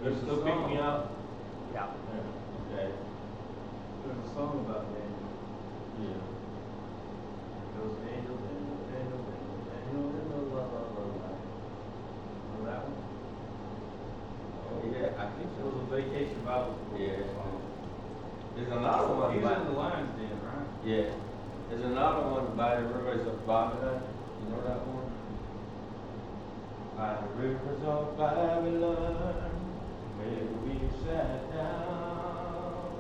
Just to pick me up. Yeah. Yeah. Okay. There's a song about Daniel. Yeah. Goes Daniel, Daniel, Daniel, Daniel, Daniel, Daniel, la la la la. Know that one? Oh yeah, I think It so. was a vacation Bible school Yeah. song. There's another one He's by in the Lions Den, right? yeah. There's another one by the rivers of Babylon. You know that one? By the rivers of Babylon, where we sat down,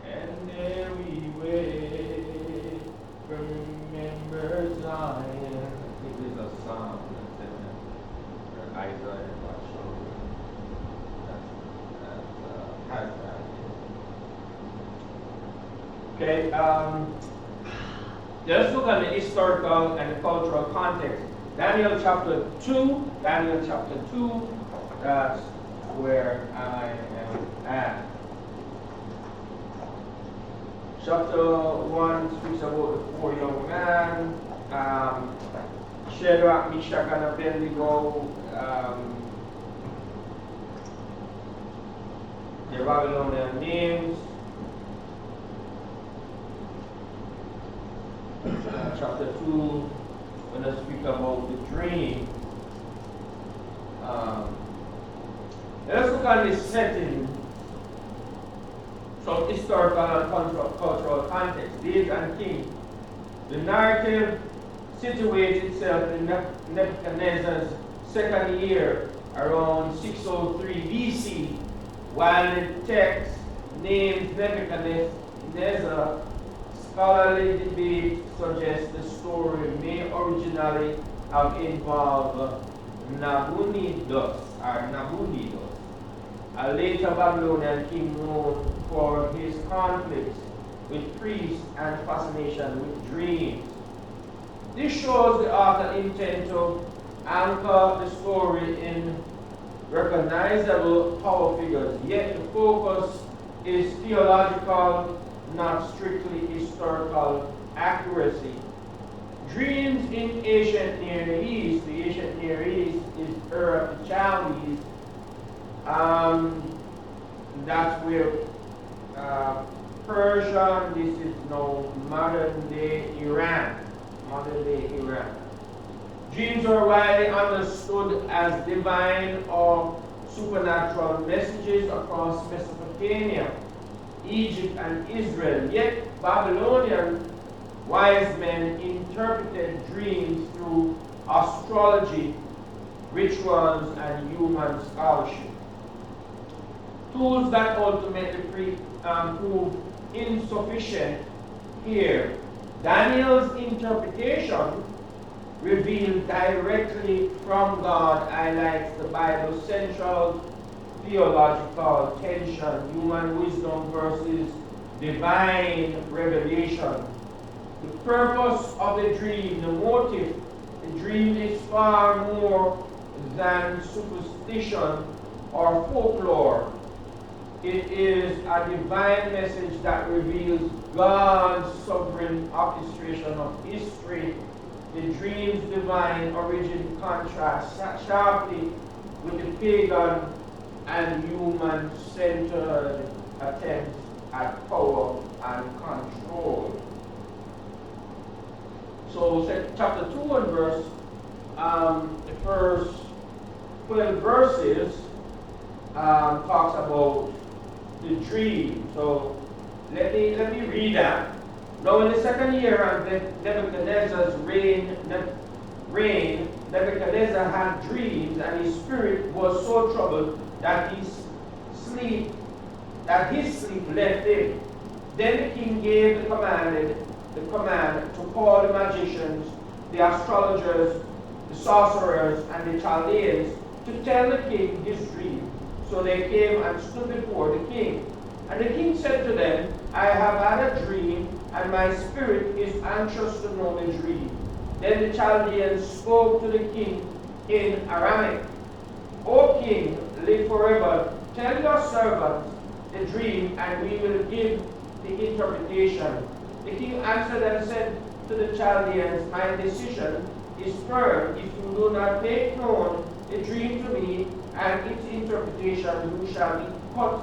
and there we wait. Remember Zion. I think there's a song that's in there. Or Isaiah, I'm not sure. That's has that. Okay, let's look at the historical and cultural context. Daniel chapter 2, that's where I am at. Chapter 1 speaks about the four young men, Shadrach, Meshach, and Abednego, their Babylonian names. Chapter 2, when I speak about the dream. Let's look at this setting, some historical and cultural context. David and King. The narrative situates itself in Nebuchadnezzar's second year, around 603 BC, while the text names Nebuchadnezzar. Scholarly debate suggests the story may originally have involved Nabonidus, a later Babylonian king known for his conflicts with priests and fascination with dreams. This shows the author intent to anchor the story in recognizable power figures, yet the focus is theological, not strictly historical accuracy. Dreams in ancient Near East. The ancient Near East is Ur of the Chaldees. That's where Persia, this is now modern day Iran. Dreams are widely understood as divine or supernatural messages across Mesopotamia, Egypt, and Israel. Yet Babylonian wise men interpreted dreams through astrology, rituals, and human scholarship. Tools that ultimately prove insufficient here. Daniel's interpretation, revealed directly from God, highlights the Bible's central theological tension, human wisdom versus divine revelation. The purpose of the dream, the motive, the dream is far more than superstition or folklore. It is a divine message that reveals God's sovereign orchestration of history. The dream's divine origin contrasts sharply with the pagan and human-centered attempts at power and control. So, chapter 2 and the first 12 verses talks about the dream. So, let me read that. Now, in the second year of Nebuchadnezzar's reign, Nebuchadnezzar had dreams, and his spirit was so troubled that his sleep left him. Then the king gave the command to call the magicians, the astrologers, the sorcerers, and the Chaldeans to tell the king his dream. So they came and stood before the king. And the king said to them, I have had a dream, and my spirit is anxious to know the dream. Then the Chaldeans spoke to the king in Aramaic. O king, live forever. Tell your servants the dream, and we will give the interpretation. The king answered and said to the Chaldeans, my decision is firm. If you do not make known the dream to me, and its interpretation, you shall be cut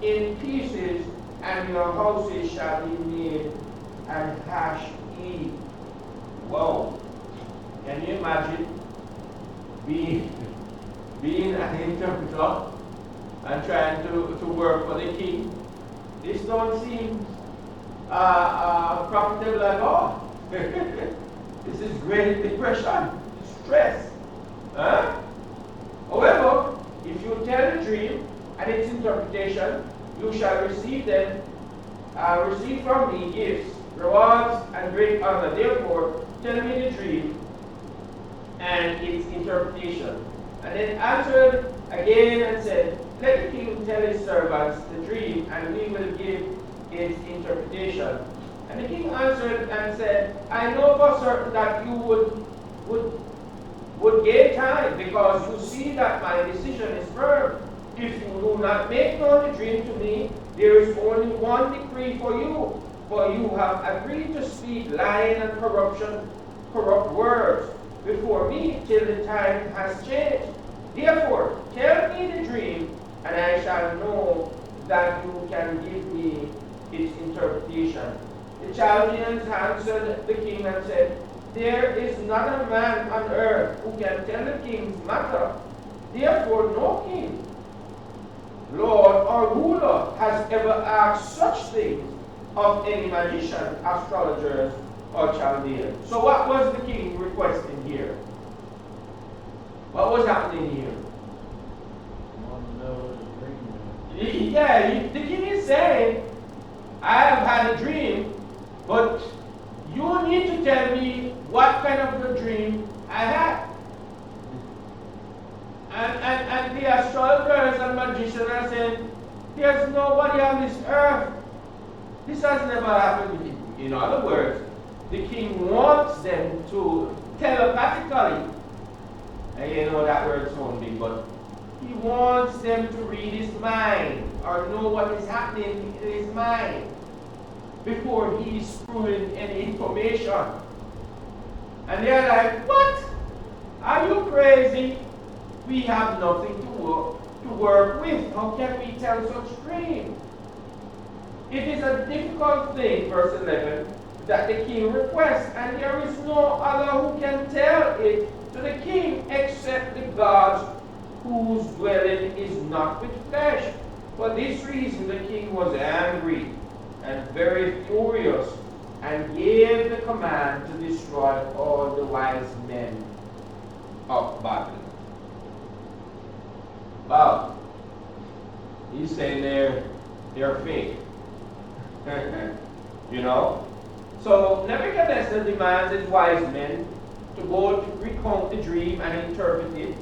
in pieces, and your houses shall be made and hash eat. Wow. Can you imagine being an interpreter and trying to work for the king? This don't seem profitable at all. This is great depression, stress. Huh? However, if you tell the dream and its interpretation, you shall receive receive from me gifts, rewards, and great honor. Therefore, tell me the dream and its interpretation. And then answered again and said, let the king tell his servants the dream, and we will give its interpretation. And the king answered and said, I know for certain that you would gain time, because you see that my decision is firm. If you do not make known the dream to me, there is only one decree for you, for you have agreed to speak lying and corrupt words before me till the time has changed. Therefore, tell me the dream, and I shall know that you can give me its interpretation. The Chaldeans answered the king and said, there is not a man on earth who can tell the king's matter. Therefore, no king, lord, or ruler has ever asked such things of any magician, astrologers, or Chaldeans. So what was the king requesting here? What was happening here? Yeah, the king is saying, I have had a dream, but you need to tell me what kind of a dream I had. And the astrologers and magicians are saying, there's nobody on this earth. This has never happened. In other words, the king wants them to telepathically, and you know that word sounds big, but he wants them to read his mind or know what is happening in his mind before he's spewing any information. And they're like, what? Are you crazy? We have nothing to work with. How can we tell such dreams? It is a difficult thing, verse 11, that the king requests, and there is no other who can tell it to the king except the gods whose dwelling is not with flesh. For this reason the king was angry and very furious, and gave the command to destroy all the wise men of Babylon. Well, he's saying they're fake. You know? So Nebuchadnezzar demands his wise men to go to recount the dream and interpret it.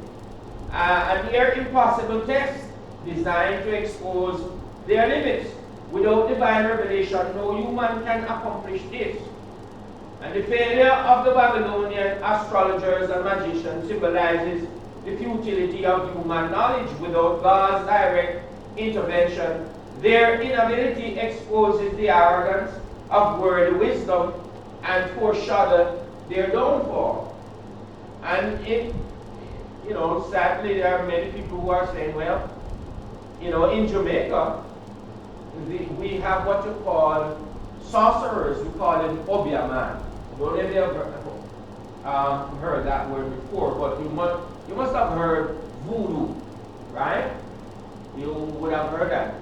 And their impossible test designed to expose their limits. Without divine revelation, no human can accomplish this. And the failure of the Babylonian astrologers and magicians symbolizes the futility of human knowledge without God's direct intervention. Their inability exposes the arrogance of worldly wisdom and foreshadow their downfall. And sadly, there are many people who are saying, well, in Jamaica, we have what you call sorcerers. We call them Obiaman. I don't know if you have heard that word before, but you must have heard voodoo, right? You would have heard that.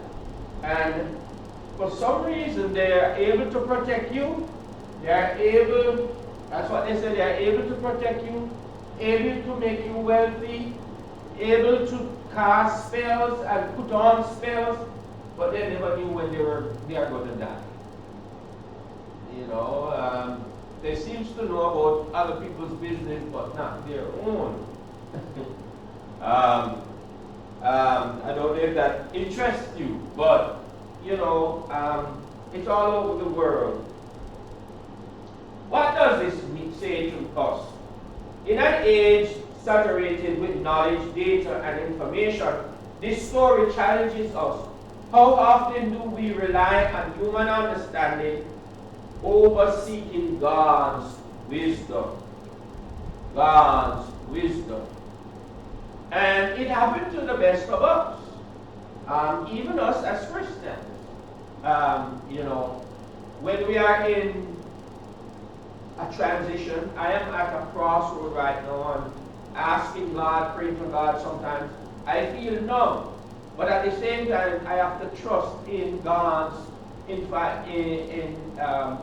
And for some reason, they are able to protect you. They are able, that's what they say, they are able to protect you, able to make you wealthy, able to cast spells and put on spells, but they never knew when they are going to die. They seem to know about other people's business, but not their own. I don't know if that interests you, but it's all over the world. What does this say to us? In an age saturated with knowledge, data, and information, this story challenges us. How often do we rely on human understanding over seeking God's wisdom? God's wisdom. And it happened to the best of us, even us as Christians. When we are in a transition, I am at a crossroad right now and asking God, praying to God sometimes. I feel numb, but at the same time, I have to trust in God's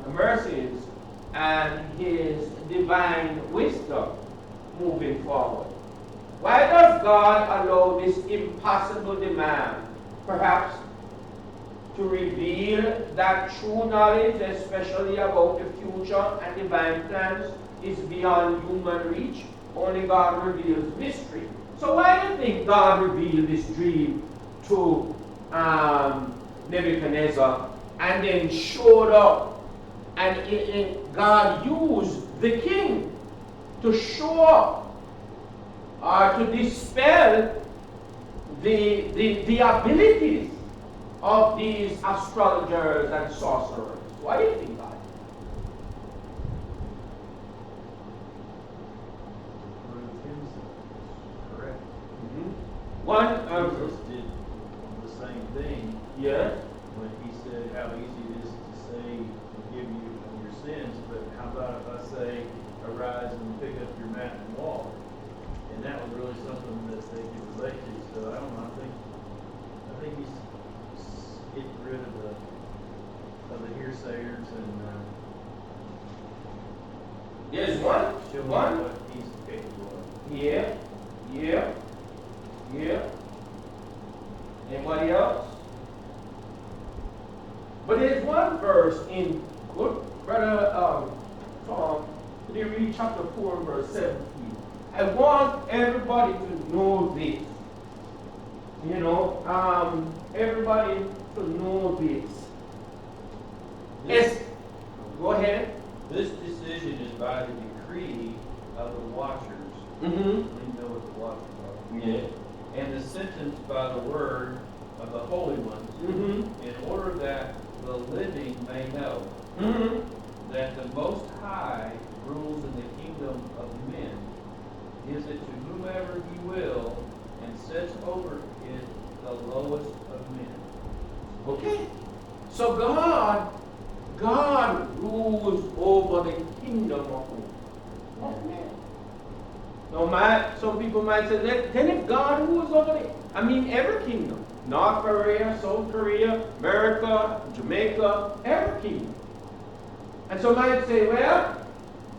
mercies and His divine wisdom moving forward. Why does God allow this impossible demand? Perhaps to reveal that true knowledge, especially about the future and divine plans, is beyond human reach. Only God reveals mystery. So why do you think God revealed this dream to Nebuchadnezzar and then showed up? And God used the king to show up or to dispel the abilities of these astrologers and sorcerers. What do you think about it? Correct. One, Jesus did the same thing yeah. when he said how easy it is to say forgive you of your sins, but how about if I say arise and pick up your mat and walk? And that was really something that they could relate to. So I don't know. I think he's getting rid of the hearsayers and There's showing one. what he's capable of. Yeah. Anybody else? But there's one verse in Brother Tom, could you read chapter 4 and verse 17? I want everybody to know this. Everybody to know this. Yes. Go ahead. This decision is by the decree of the watchers. Mm-hmm. We know what the watchers are. Yeah. And the sentence by the word of the holy ones, Mm-hmm. in order that the living may know Mm-hmm. that the Most High rules in the kingdom of men, gives it to whomever He will, and sets over it the lowest of men. Okay. So God rules over the kingdom of who? Of men. Now, some people might say, then if God rules over it, every kingdom, North Korea, South Korea, America, Jamaica, every kingdom. And some might say, well,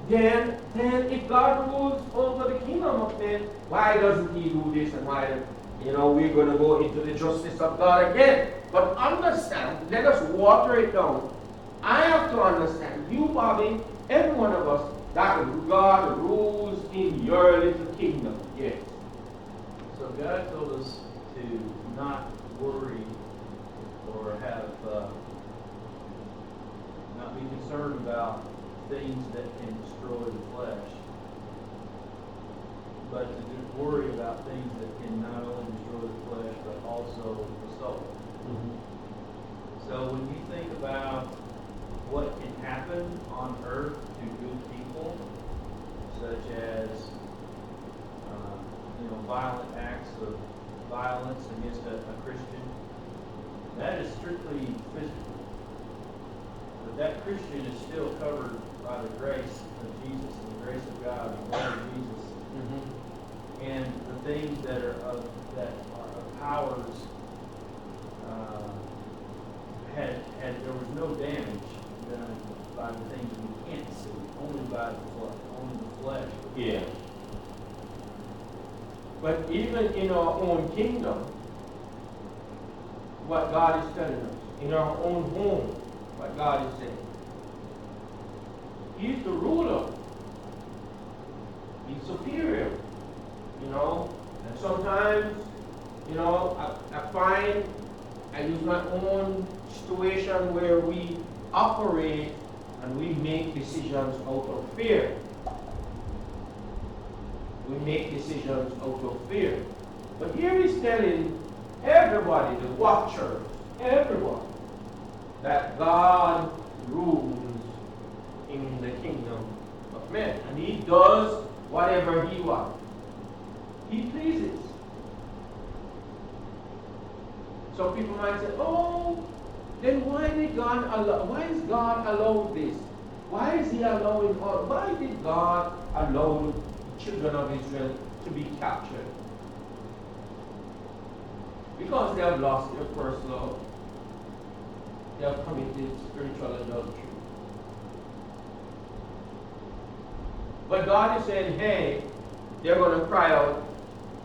then if God rules over the kingdom of men, why doesn't He do this and why, we're going to go into the justice of God again. But understand, let us water it down. I have to understand, you, Bobby, every one of us, that God rules in your little kingdom. Yes. So God told us to not worry or not be concerned about things that can destroy the flesh, but to worry about things that can not only destroy the flesh but also the soul. Mm-hmm. So when you think about what can happen on earth to good people, such as violent acts of violence against a Christian, that is strictly physical. But that Christian is still covered by the grace of Jesus and the grace of God, the blood of Jesus, and the things that are of powers. There was no damage done by the things we can't see, only by the flesh. Yeah. But even in our own kingdom, what God is telling us, in our own home, what God is saying. He's the ruler. He's superior. And sometimes, I use my own situation where we operate and we make decisions out of fear. We make decisions out of fear. But here he's telling everybody, the watchers, everyone, that God rules in the kingdom of men. And He does whatever He wants. He pleases. Some people might say, oh, then why is God allowing this? Why is he allowing all? Why did God allow the children of Israel to be captured? Because they have lost their first love. They have committed spiritual adultery. But God is saying, hey, they're going to cry out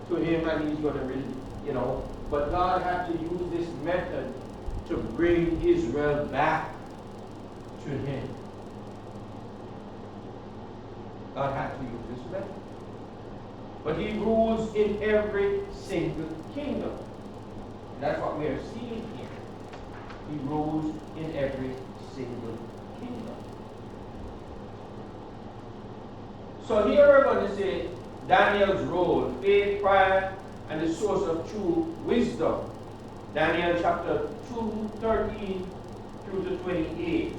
to him and he's going to, but God had to use this method to bring Israel back to him. God had to use this method. But he rules in every single kingdom. And that's what we are seeing here. He rules in every single kingdom. So here we're going to see Daniel's role, faith, prayer, and the source of true wisdom. Daniel chapter 2, 13 through to 28.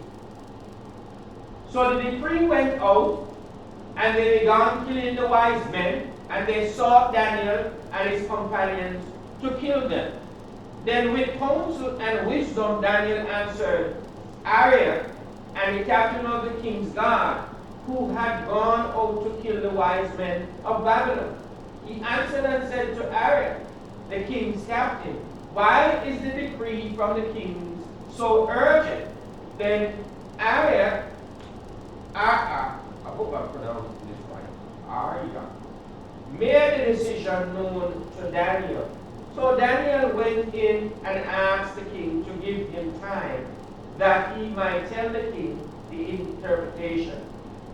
So the decree went out, and they began killing the wise men, and they sought Daniel and his companions to kill them. Then with counsel and wisdom Daniel answered Arioch and the captain of the king's guard, who had gone out to kill the wise men of Babylon. He answered and said to Arioch, the king's captain, why is the decree from the kings so urgent? Then Arioch, I hope I pronounced this right, Arioch, made the decision known to Daniel. So Daniel went in and asked the king to give him time, that he might tell the king the interpretation.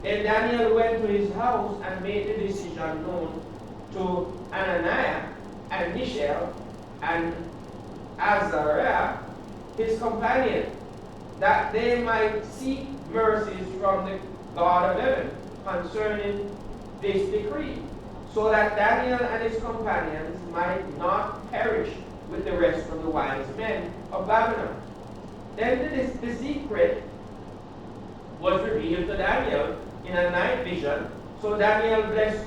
Then Daniel went to his house and made the decision known to Ananiah and Mishael and Azariah, his companion, that they might seek mercies from the God of heaven concerning this decree, so that Daniel and his companions might not perish with the rest of the wise men of Babylon. Then the secret was revealed to Daniel in a night vision. So Daniel blessed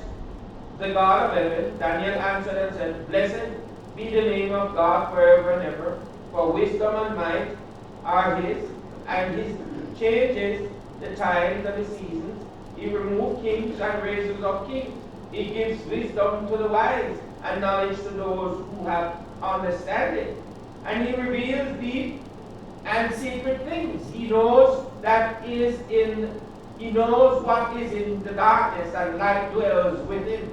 the God of heaven. Daniel answered and said, blessed be the name of God forever and ever, for wisdom and might are his, and he changes the times and the seasons. He removes kings and raises up kings. He gives wisdom to the wise and knowledge to those who have understanding. And he reveals deep and secret things. He knows he knows what is in the darkness, and light dwells within.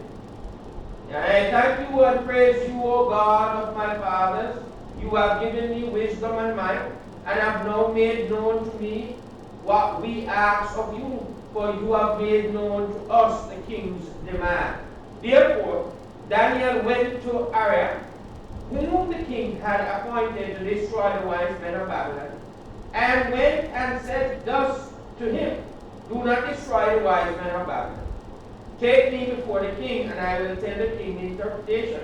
And I thank you and praise you, O God of my fathers. You have given me wisdom and might, and have now made known to me what we ask of you, for you have made known to us the king's demand. Therefore, Daniel went to Arioch, whom the king had appointed to destroy the wise men of Babylon, and went and said thus to him, do not destroy the wise men of Babylon. Take me before the king, and I will tell the king the interpretation.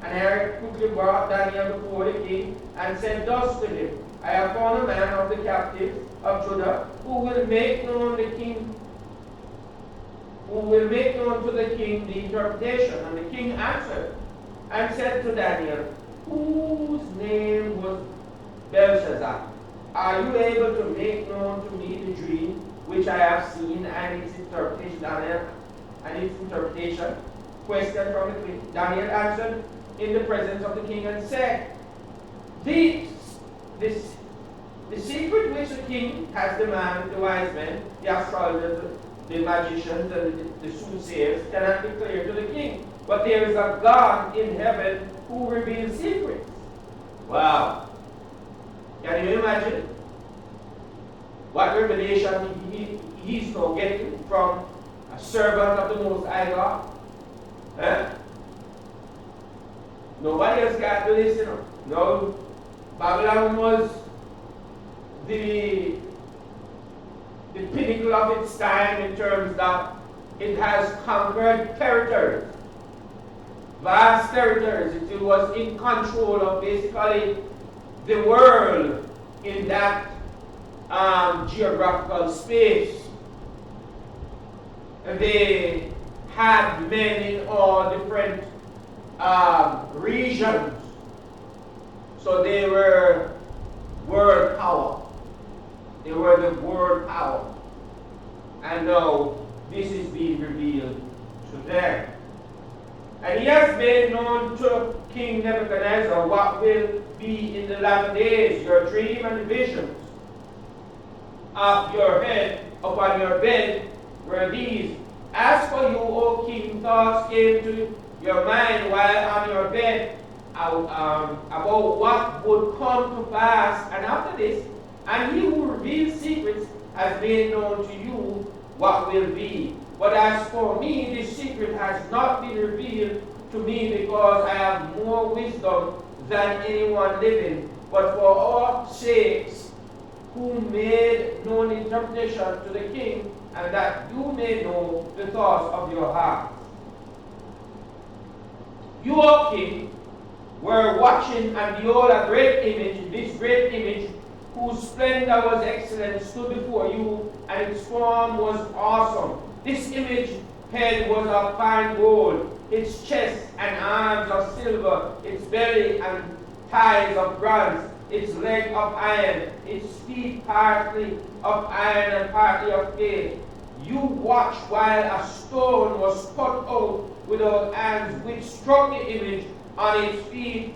And Arioch quickly brought Daniel before the king, and said thus to him, I have found a man of the captives of Judah, who will make known to the king the interpretation. And the king answered and said to Daniel, whose name was Belshazzar, are you able to make known to me the dream which I have seen and its interpretation? Daniel, and its interpretation? Question from the king. Daniel answered in the presence of the king and said, the secret which the king has demanded, the wise men, the astrologers, the magicians, and the soothsayers cannot declare to the king. But there is a God in heaven who reveals secrets. Wow. Can you imagine what revelation he's now getting from a servant of the Most High God? Nobody else can do this, No. Babylon was the pinnacle of its time in terms that it has conquered territories, vast territories. It was in control of basically the world in that geographical space. And they had men in all different regions. So they were world power. They were the world power. And now this is being revealed to them. And he has made known to King Nebuchadnezzar what will be in the latter days, your dream and visions of your head upon your bed were these. As for you, O king, thoughts came to your mind while on your bed about what would come to pass. And after this, and he who reveals secrets has made known to you what will be. But as for me, this secret has not been revealed to me, because I have more wisdom than anyone living. But for all sakes, who made known interpretation to the king, and that you may know the thoughts of your heart. You, O king, were watching, and behold, a great image, this great image, whose splendor was excellent, stood before you, and its form was awesome. This image head was of fine gold, its chest and arms of silver, its belly and thighs of bronze, its leg of iron, its feet partly of iron and partly of clay. You watched while a stone was cut out without hands, which struck the image on its feet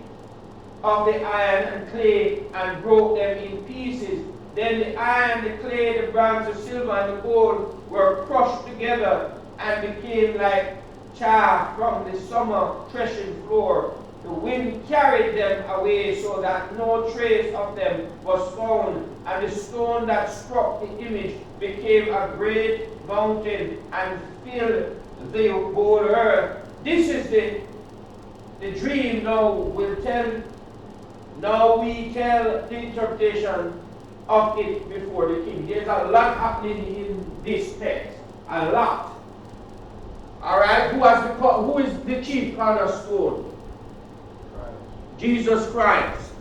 of the iron and clay, and broke them in pieces. Then the iron, the clay, the bronze, the silver, and the gold were crushed together and became like chaff from the summer threshing floor. The wind carried them away so that no trace of them was found. And the stone that struck the image became a great mountain and filled the whole earth. This is the dream. Now we tell the interpretation of it before the king. There's a lot happening in this text. A lot. Alright, who is the chief cornerstone? Jesus Christ.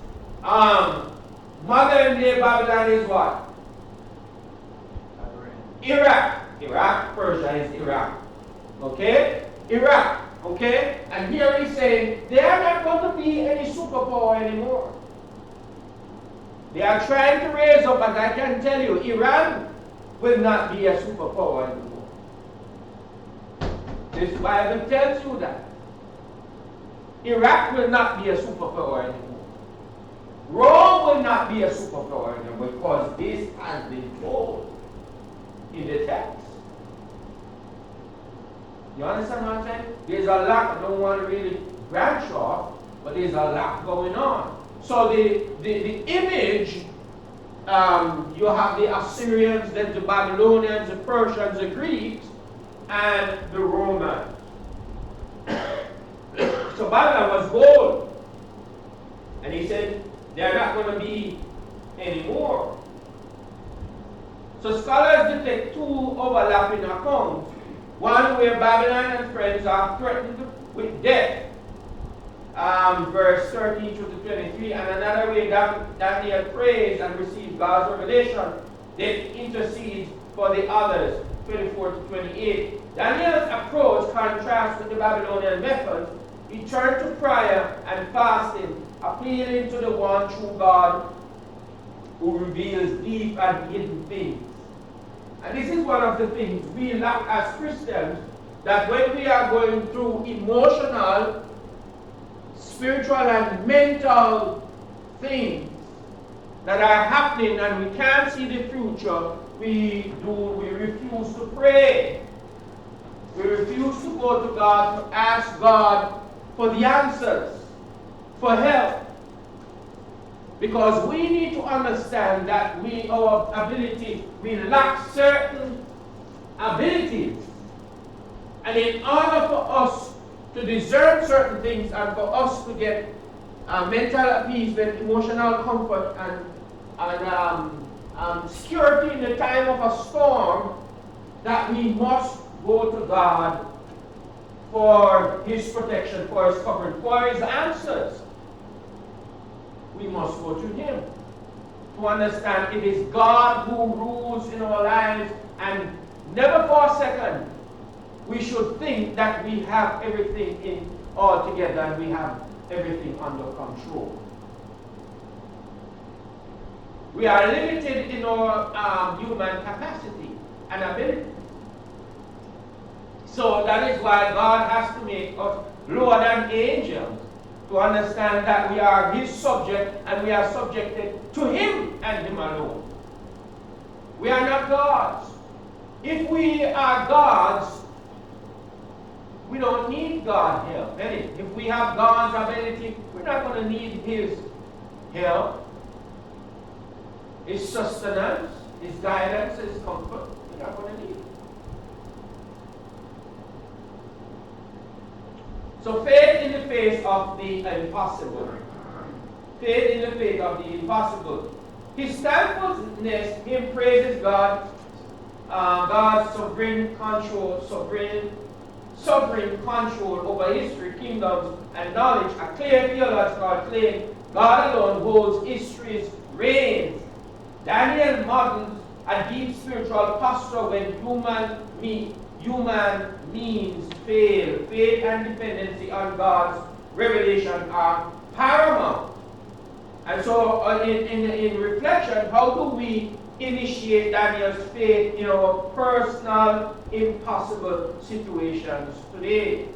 Modern day Babylon is what? Iraq. Iraq, Persia is Iraq. Okay? Iraq. Okay? And here he's saying they are not going to be any superpower anymore. They are trying to raise up, but I can tell you, Iran will not be a superpower anymore. This Bible tells you that. Iraq will not be a superpower anymore. Rome will not be a superpower anymore, because this has been told in the text. You understand what I'm saying? There's a lot. I don't want to really branch off, but there's a lot going on. So the image, you have the Assyrians, then the Babylonians, the Persians, the Greeks, and the Romans. So Babylon was gold. And he said, they're not going to be anymore. So scholars detect two overlapping accounts. One where Babylon and friends are threatened with death, verse 13 to 23, and another way that Daniel prays and receives God's revelation, then intercedes for the others, 24 to 28. Daniel's approach contrasts with the Babylonian methods. He turned to prayer and fasting, appealing to the one true God who reveals deep and hidden things. And this is one of the things we lack as Christians, that when we are going through emotional, spiritual, and mental things that are happening and we can't see the future, we refuse to pray. We refuse to go to God to ask God for the answers, for help. Because we need to understand that we lack certain abilities. And in order for us to discern certain things and for us to get mental appeasement, emotional comfort, and security in the time of a storm, that we must go to God for His protection, for His covering, for His answers. We must go to Him to understand it is God who rules in our lives, and never for a second we should think that we have everything all together and we have everything under control. We are limited in our human capacity and ability. So that is why God has to make us lower than angels to understand that we are His subject and we are subjected to Him and Him alone. We are not gods. If we are gods, we don't need God's help. If we have God's ability, we're not going to need His help, His sustenance, His guidance, His comfort. We're not going to need it. So faith in the face of the impossible. Faith in the face of the impossible. His thankfulness, Him praises God, God's sovereign control over history, kingdoms, and knowledge. A clear theological claim. God alone holds history's reins. Daniel models a deep spiritual posture when human means fail. Faith and dependency on God's revelation are paramount. And so in reflection, how do we initiate Daniel's faith in our personal, impossible situations today?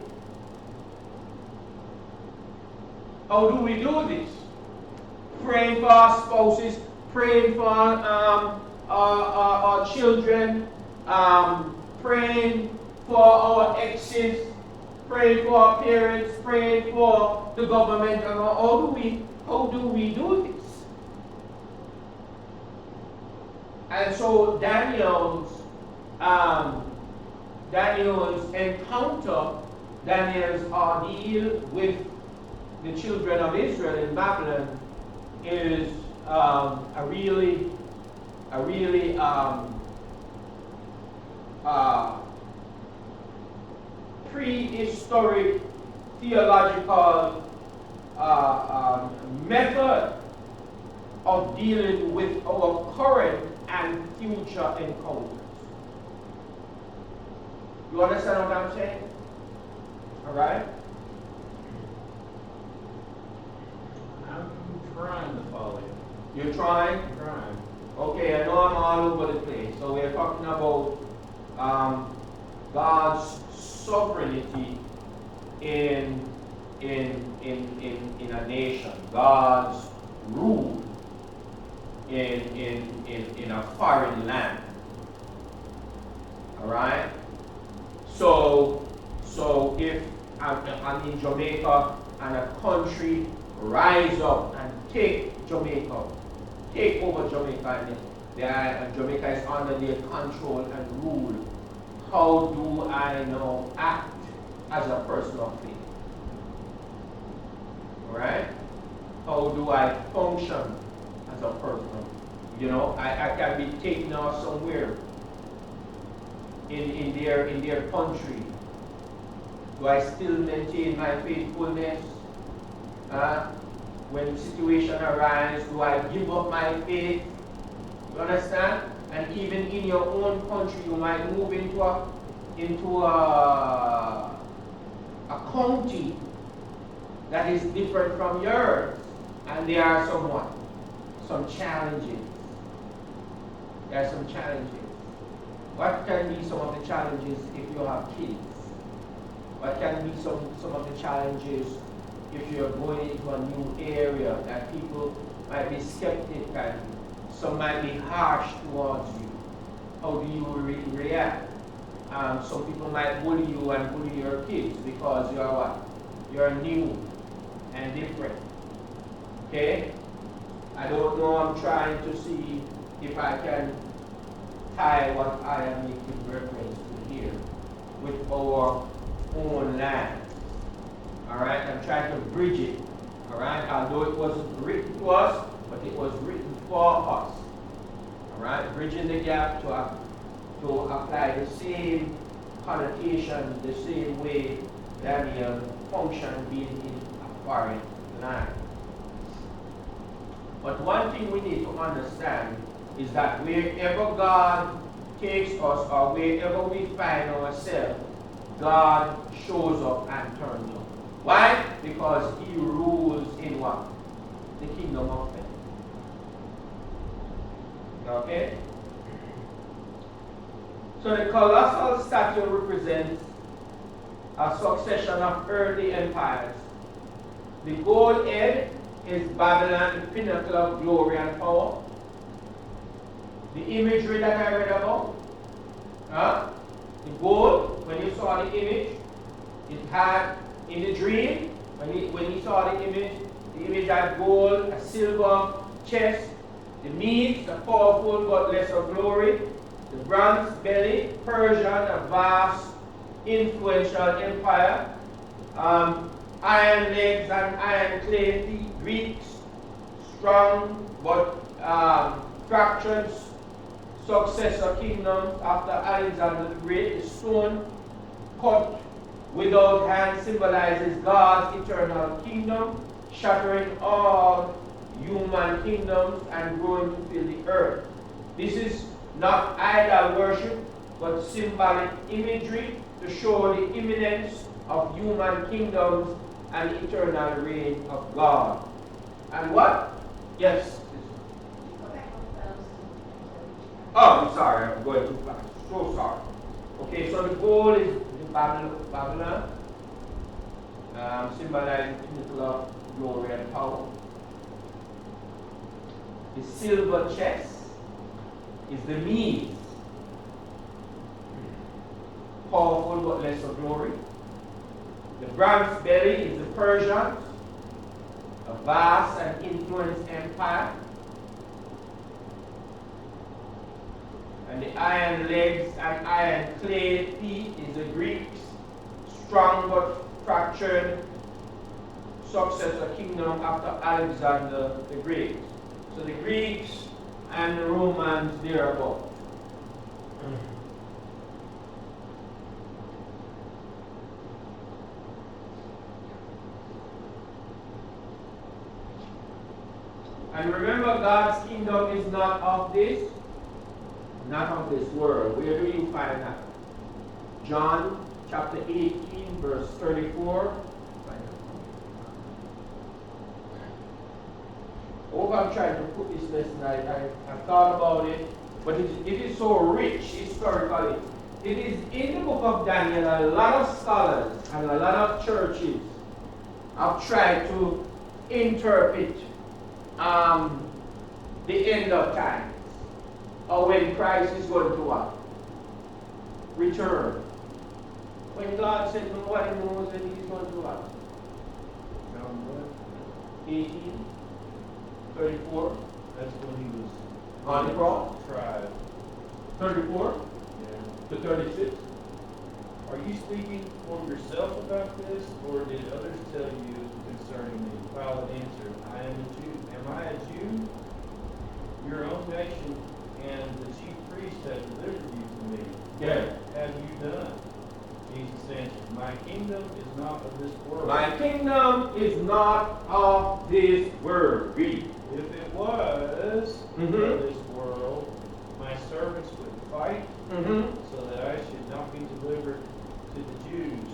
How do we do this? Praying for our spouses, praying for our children, praying for our exes, praying for our parents, praying for the government. And how do we do this? And so Daniel's encounter, Daniel's ordeal with the children of Israel in Babylon is a really prehistoric theological method of dealing with our current and future encounters. You understand what I'm saying? All right? I'm trying to follow you. You're trying? I'm trying. Okay, I know I'm all over the place. So we're talking about God's sovereignty in a nation, God's rule in a foreign land. All right. So if I'm in Jamaica and a country rise up and take Jamaica, take over Jamaica, and Jamaica is under their control and rule, how do I now act as a person of faith? Alright? How do I function as a person? I can be taken out somewhere in their country. Do I still maintain my faithfulness? When situation arises, do I give up my faith? You understand? And even in your own country, you might move into a county that is different from yours, and there are some challenges. There are some challenges. What can be some of the challenges if you have kids? What can be some of the challenges if you're going into a new area that people might be skeptic and some might be harsh towards you? How do you react? Some people might bully you and bully your kids because you're what? You're new and different. Okay? I don't know, I'm trying to see if I can tie what I am making reference to here with our own land. Alright? I'm trying to bridge it. Alright? Although it wasn't written to us, but it was written for us. Alright? Bridging the gap to apply the same connotation, the same way Daniel functioned being in a foreign land. But one thing we need to understand is that wherever God takes us or wherever we find ourselves, God shows up and turns up. Why? Because He rules in what? The kingdom of heaven. Okay? So the colossal statue represents a succession of earthly empires. The gold head is Babylon, the pinnacle of glory and power. The imagery that I read about, the gold, when you saw the image, it had in the dream, when you saw the image had gold, a silver chest, the meat, the powerful but lesser glory, the bronze belly, Persian, a vast, influential empire, iron legs and iron clay feet, Greeks, strong but fractured successor kingdoms after Alexander the Great. The stone cut without hand symbolizes God's eternal kingdom, shattering all human kingdoms and growing to fill the earth. This is not idol worship, but symbolic imagery to show the imminence of human kingdoms and eternal reign of God. And what? Yes. Oh, I'm sorry, I'm going too fast. So sorry. Okay, so the goal is Babylon, symbolizing the pinnacle of glory and power. The silver chest is the means, powerful but lesser glory. The bronze belly is the Persians, a vast and influenced empire. And the iron legs and iron clay feet is the Greeks, strong but fractured successor kingdom after Alexander the Great. So the Greeks and the Romans thereabout. And remember, God's kingdom is not of this world. Where do you find that? John chapter 18, verse 34. Oh, I'm trying to put this lesson, I thought about it, but it is so rich historically. It is in the book of Daniel. A lot of scholars and a lot of churches have tried to interpret the end of times, or when Christ is going to what? Return. When God said, nobody knows that he's going to what? 18, 34. That's when he was On the cross? tried. 34 Yeah. to 36. Are you speaking for yourself about this, or did others tell you concerning me? Pilate answered, I am a Jew. Am I a Jew? Your own nation and the chief priest have delivered you to me. Yeah. What have you done? Jesus answered, my kingdom is not of this world. My kingdom is not of this world. Read. If it was of this world, my servants would fight so that I should not be delivered to the Jews.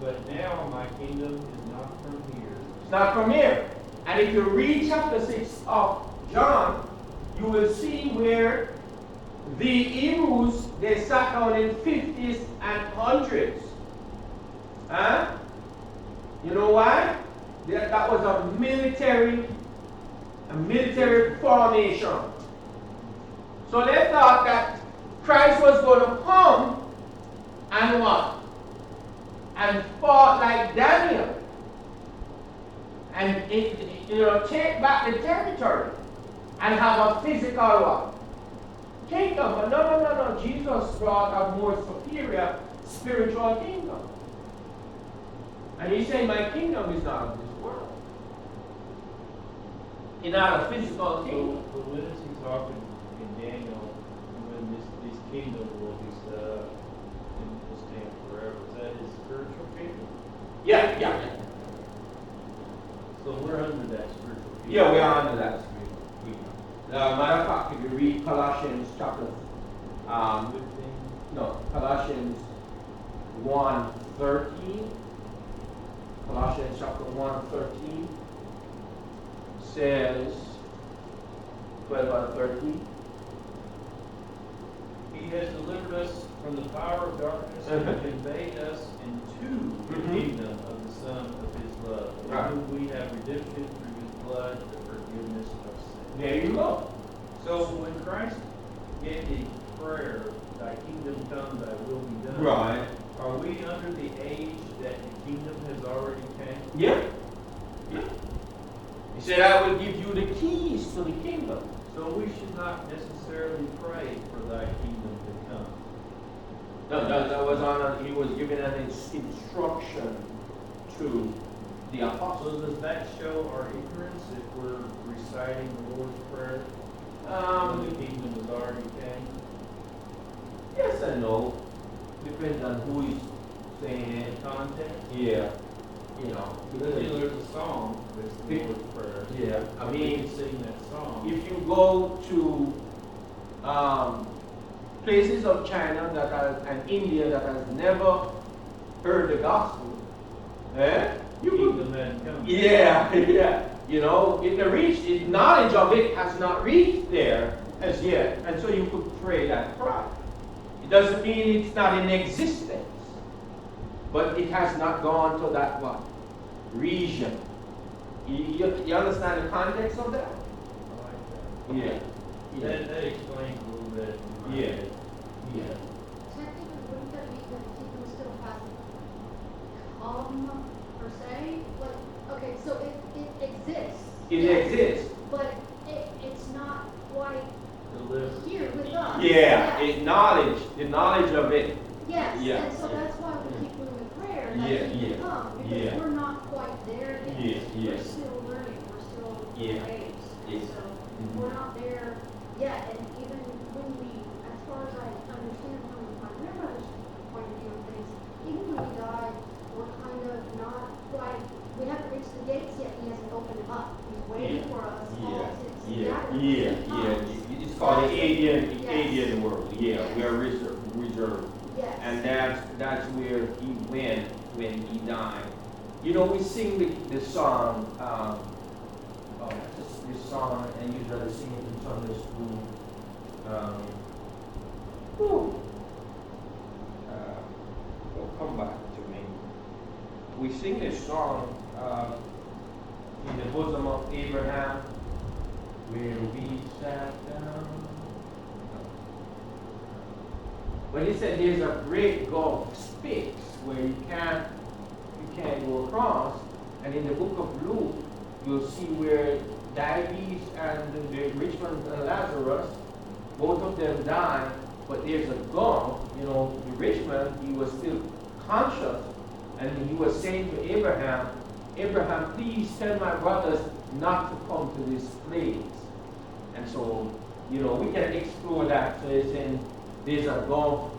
But now my kingdom is not from here. It's not from here. And if you read chapter 6 of John, you will see where the Hebrews, they sat down in 50s and 100s. Huh? You know why? That was a military formation. So they thought that Christ was going to come and what? And fought like Daniel. And take back the territory and have a physical what? Kingdom. But no. Jesus brought a more superior spiritual kingdom. And he's saying, my kingdom is not of this world. It's not a physical kingdom. So when is he talking in Daniel when this kingdom will be set up and will stand forever? Is that his spiritual kingdom? Yeah. So we're under that spiritual kingdom. Yeah, we are under that spiritual kingdom. Matter of fact, if you read Colossians chapter Colossians 1:13. Colossians chapter 1:13 says 12 and 13. He has delivered us from the power of darkness and conveyed us into the Mhm. kingdom of the Son of his love, in Right. whom we have redemption through his blood, the forgiveness of sin. There you go. So when Christ gave the prayer, thy kingdom come, thy will be done. Right. Are we under the age that the kingdom has already came? Yeah. Yeah. He said, I will give you the keys to the kingdom. So we should not necessarily pray for thy kingdom to come. No, that was he was giving an instruction to the So apostles. does that show our ignorance if we're reciting the Lord's Prayer when the kingdom has already came? Yes and no. Depends on who is saying it. Context? Yeah. You know. Because you know, there's a song that's the Lord's Prayer. Yeah. I We mean, can sing that song. if you go to places of China that are, and India that has never heard the gospel, you could, Kingdom hadn't come. yeah, yeah, you know, the knowledge of it has not reached there as yet, and so you could pray that prayer. It doesn't mean it's not in existence, but it has not gone to that what region. You understand the context of that? I like that. Yeah. That explains a little bit. in my Yeah. head. Yeah. Technically, wouldn't that be that the kingdom still hasn't come per se? Like, okay, so it exists. It yes, exists. But it's not quite Deliver. here with us. Yeah, Yes. the knowledge of it. Yes, Yeah. and so that's why we keep doing the prayer, that Yeah, kingdom yeah, come, because yeah. we're not quite there yet. Yes, yes. We're still learning, we're still Yeah, babes. yeah. So, Mhm. we're not there yet, and even when we, as far as I understand from my grandmother's point of view of things, even when we die, we're kind of not quite, we haven't reached the gates yet, he hasn't opened them up, he's waiting Yeah, for us all yeah, to yeah, gather. yeah, yeah. It's called the alien, Yes. alien world. Yeah, Yes. we are reserved. Yes. And that's where he went when he died. You know, we sing the song, this song, and usually sing it in Sunday school. Whew. It'll come back to me. We sing this song in the bosom of Abraham, where we sat down. But he said there's a great gulf space where you can't go across. And in the book of Luke, you'll see where Dives and the rich man and Lazarus, both of them died, but there's a gulf. You know, the rich man, he was still conscious, and he was saying to Abraham, Abraham, please tell my brothers not to come to this place. And so, you know, we can explore that. So it's in, there's a gulf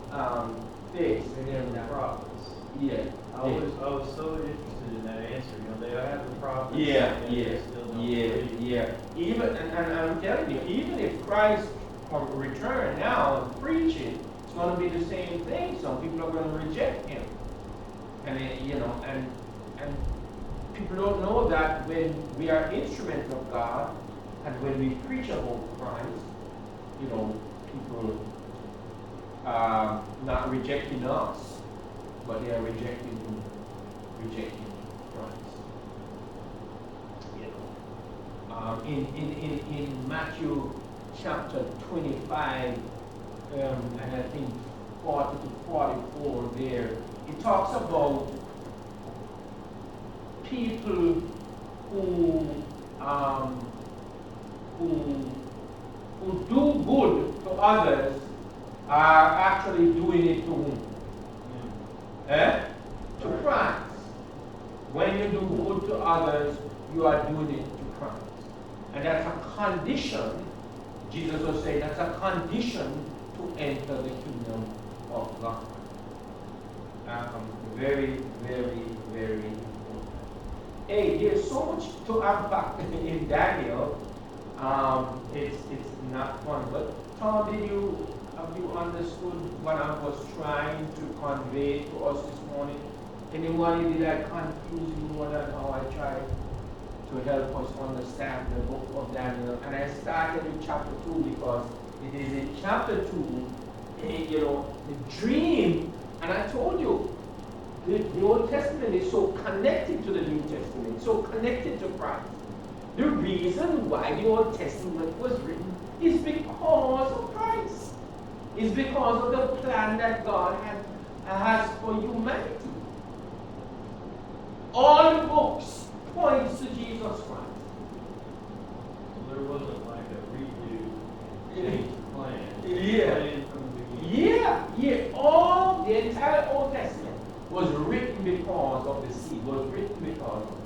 space. And then the prophets. Yeah. I was so interested in that answer. You know, they have the prophets. Yeah, and yeah, they still don't yeah, believe. yeah. Even and I'm telling you, even if Christ return now and preach it, it's going to be the same thing. Some people are going to reject him, and you know, and people don't know that when we are instruments of God, and when we preach about Christ, you know, people are not rejecting us, but they are rejecting Christ. You know, in Matthew chapter 25, and I think 40 to 44 there, it talks about people who do good to others are actually doing it to whom? To Christ. When you do good to others, you are doing it to Christ. And that's a condition, Jesus was saying, that's a condition to enter the kingdom of God. Very, very, very important. Hey, there's so much to unpack in Daniel. It's not fun. But Tom, have you understood what I was trying to convey to us this morning? Anybody, did I confuse you more than how I tried to help us understand the book of Daniel? And I started with chapter 2 because it is in chapter 2 you know, the dream. And I told you, the Old Testament is so connected to the New Testament, so connected to Christ. The reason why the Old Testament was written is because of Christ. It's because of the plan that God has for humanity. All the books points to Jesus Christ. So there wasn't like a redo and change the plan. Yeah. Plan from the beginning. Yeah. All the entire Old Testament was written because of the seed, was written because of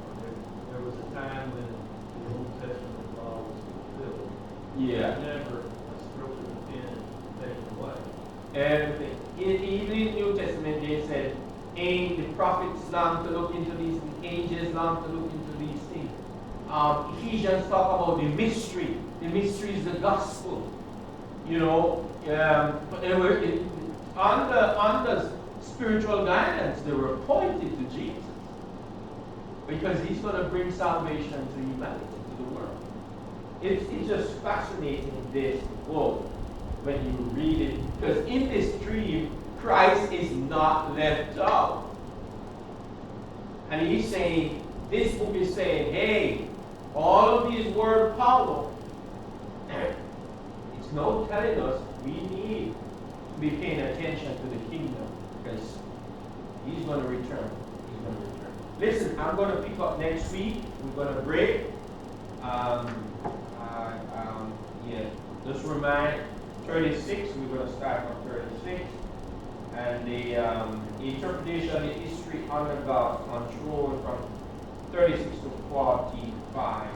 There was a time when the Old Testament law was fulfilled. Yeah. Never a stroke of the pen taken away. Everything. Even in the New Testament, they said, ain't the prophets long to look into these, the angels long to look into these things. Ephesians talk about the mystery. The mystery is the gospel. You know, under spiritual guidance, they were pointed to Jesus. Because he's going to bring salvation to humanity, to the world. It's just fascinating, this book, when you read it. Because in this dream, Christ is not left out. And he's saying, this book is saying, hey, all of these word power, it's now telling us we need to be paying attention to the kingdom. Because he's going to return. He's going to return. Listen, I'm going to pick up next week. We're going to break. Just remind 36. We're going to start on 36. And the interpretation of the history under God's control from 36 to 45.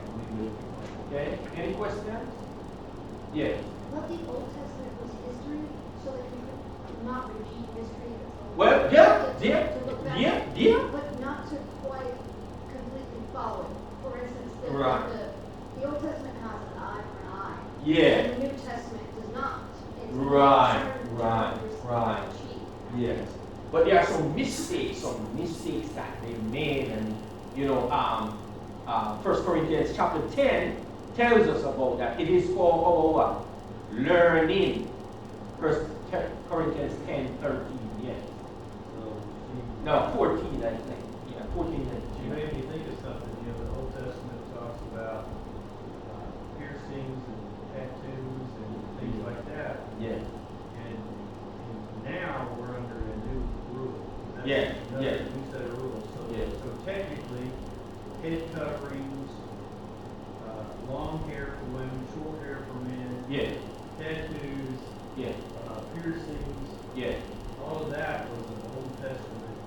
Okay? Any questions? Yes. But the Old Testament was history, so that you could not repeat history. Well, yeah. But not to quite completely follow it. For instance, Right. the Old Testament has an eye for an eye. Yeah. And the New Testament does not. It's Right. right. Yes. But there are some mistakes that they made, and you know, 1 Corinthians chapter 10 tells us about that. It is for our what? Learning. 1 Corinthians 10:13, yes. So No, 14, I think. Yeah, 14 she and made me think of something. You know, the Old Testament talks about piercings and tattoos and things like that. yeah. And now we're under a new rule. That's Yeah, another yeah. new set of rules. So, Yeah. so technically, head coverings, long hair for women, short hair for men, Yeah, tattoos, yeah, piercings, yeah. all of that was an Old Testament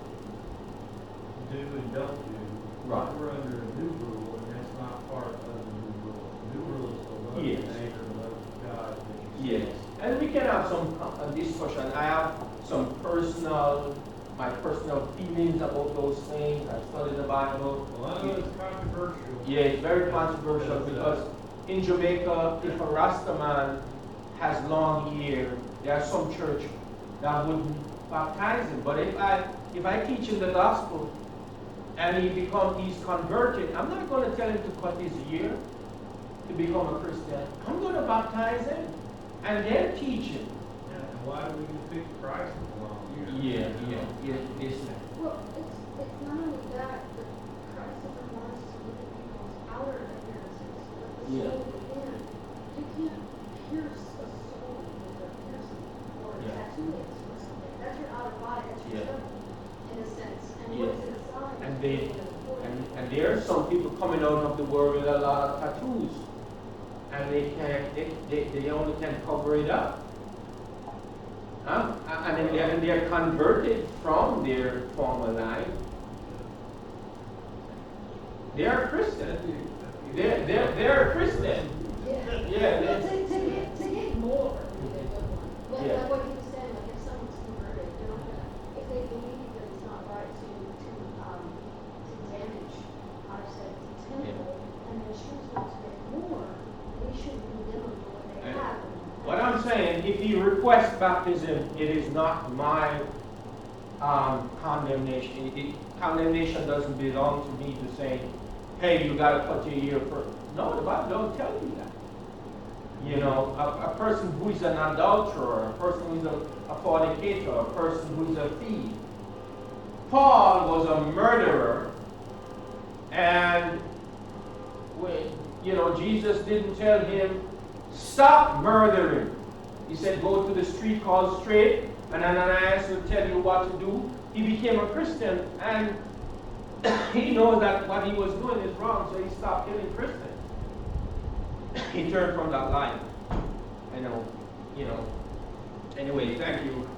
do and don't do. Right. We're under a new rule, and that's not part of the new rule. The new rule is to love Yes. your neighbor, love God. as Yes, yourself. and we can have some discussion. I have some my personal feelings about those things. I studied the Bible. Well, I know it's controversial. Yeah, it's very controversial because in Jamaica, if a Rasta man has long hair, there are some church that wouldn't baptize him. But if I teach him the gospel and he's converted, I'm not going to tell him to cut his hair to become a Christian. I'm going to baptize him and then teach him. Yeah, and why do we pick Christ along? Yeah. Well, it's not only that, but Christ doesn't want us to look at people's outer appearances, but the Yeah. soul within. You can't pierce a soul with a piercing or a Yeah. tattoo or something. That's your outer body, that's your Yeah. temple, in a sense. And Yeah. what's inside And is they- really important. And there are some people coming out of the world with a lot of tattoos, and they only can cover it up. And they are converted from their former life. They are Christian. They're a Christian. Yeah, But to get more would be a good one. Like, Yeah. like what you were saying, like if someone's converted, they're not gonna, if they believe that it's not right to damage, I've said, the temple, and they choose not to get more, we shouldn't condemn them for what they And have. What I'm saying, if he requests baptism, it is not my condemnation. Condemnation doesn't belong to me to say, hey, you got to cut your ear first. No, the Bible don't tell you that. You know, a person who is an adulterer, a person who is a fornicator, a person who is a thief. Paul was a murderer, and Jesus didn't tell him, stop murdering. He said, go to the street called Straight, and Ananias will tell you what to do. He became a Christian, and he knows that what he was doing is wrong, so he stopped killing Christians. He turned from that life. Anyway, thank you.